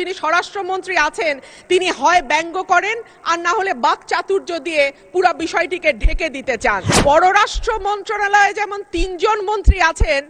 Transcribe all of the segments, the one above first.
যিনি স্বরাষ্ট্রমন্ত্রী আছেন তিনি হয় ব্যঙ্গ করেন আর না হলে বাকচাতুর্য দিয়ে পুরো বিষয়টিকে ঢেকে দিতে চান। পররাষ্ট্র মন্ত্রণালয়ে যেমন ৩ জন মন্ত্রী আছেন,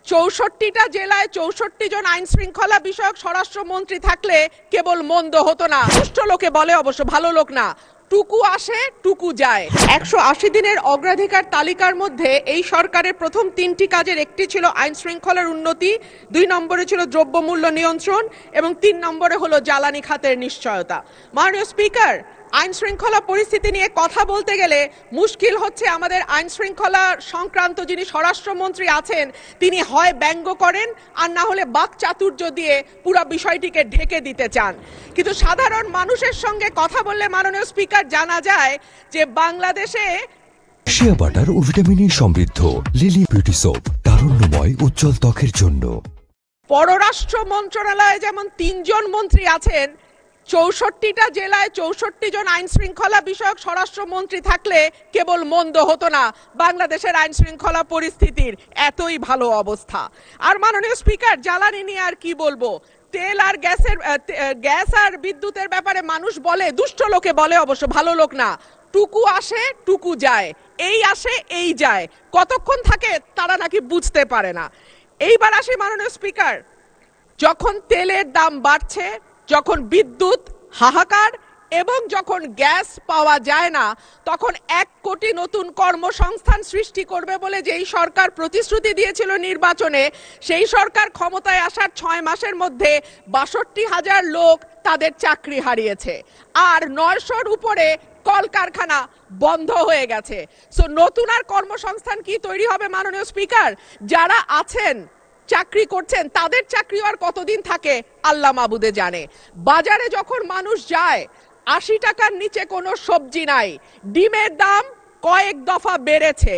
৬৪টা জেলায় ৬৪ জন আইন শৃঙ্খলা বিষয়ক স্বরাষ্ট্রমন্ত্রী থাকলে কেবল মন্দ হতো না। দুষ্ট লোকে বলে, অবশ্য ভালো লোক না, টুকু আসে টুকু যায়। ১৮০ দিনের অগ্রাধিকার তালিকার মধ্যে এই সরকারের প্রথম ৩টি কাজের একটি ছিল আইন শৃঙ্খলার উন্নতি, ২ নম্বরে ছিল দ্রব্যমূল্য নিয়ন্ত্রণ এবং ৩ নম্বরে হলো জ্বালানি খাতের নিশ্চয়তা। মাননীয় স্পিকার, আইন শৃঙ্খলা পরিস্থিতি নিয়ে কথা বলতে গেলে মুশকিল হচ্ছে আমাদের আইন শৃঙ্খলা সংক্রান্ত যিনি স্বরাষ্ট্রমন্ত্রী আছেন তিনি হয় ব্যঙ্গ করেন আর না হলে বাকচাতুর্য দিয়ে পুরো বিষয়টিকে ঢেকে দিতে চান। কিন্তু সাধারণ মানুষের সঙ্গে কথা বললে মাননীয় স্পিকার জানা যায় যে বাংলাদেশে শিয়া বাটার ও ভিটামিন ই সমৃদ্ধ লিলি বিউটি সোপ, তারুণ্যময় উজ্জ্বল ত্বকের জন্য। পররাষ্ট্র মন্ত্রণালয়ে যেমন ৩ জন মন্ত্রী আছেন, ৬৪টা জেলায় ৬৪ জন আইন শৃঙ্খলা বিষয়ক স্বরাষ্ট্রমন্ত্রী থাকলে কেবল মন্দ হতো না বাংলাদেশের আইন শৃঙ্খলা পরিস্থিতির এতই ভালো অবস্থা। আর মাননীয় স্পিকার, জ্বালানি নিয়ে আর কি বলবো, তেল আর গ্যাস আর বিদ্যুতের ব্যাপারে মানুষ বলে, দুষ্ট লোকে বলে, অবশ্য ভালো লোক না, টুকু আসে টুকু যায়, এই আসে এই যায়, কতক্ষণ থাকে তারা নাকি বুঝতে পারে না। এইবার আসি মাননীয় স্পিকার, যখন তেলের দাম বাড়ছে, যখন বিদ্যুৎ হাহাকার এবং যখন গ্যাস পাওয়া যায় না, তখন ১ কোটি নতুন কর্মসংস্থান সৃষ্টি করবে বলে যেই সরকার প্রতিশ্রুতি দিয়েছিল নির্বাচনে, সেই সরকার ক্ষমতায় আসার ৬ মাসের মধ্যে ৬২,০০০ লোক তাদের চাকরি হারিয়েছে আর ৯০০-র উপরে কলকারখানা বন্ধ হয়ে গেছে। সো নতুন আর কর্মসংস্থান কি তৈরি হবে মাননীয় স্পিকার? যারা আছেন চাকরি করছেন তাদের চাকরি আর কতদিন থাকে আল্লাহ মাবুদে জানে। বাজারে যখন মানুষ যায় ৮০ টাকার নিচে কোনো সবজি নাই, ডিমের দাম কয়েক দফা বেড়েছে,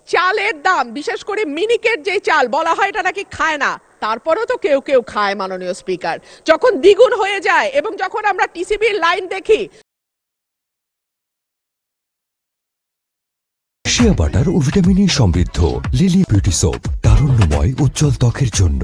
চালের দাম, বিশেষ করে মিনিকেট যে চাল বলা হয় এটা নাকি খায় না, তারপরেও তো কেউ কেউ খায় মাননীয় স্পিকার, যখন দ্বিগুণ হয়ে যায় এবং যখন আমরা টিসিবির লাইন দেখি। শিয়া বাটার ও ভিটামিন ই সমৃদ্ধ লিলি বিউটি সোপ, তারুণ্যময় উজ্জ্বল ত্বকের জন্য।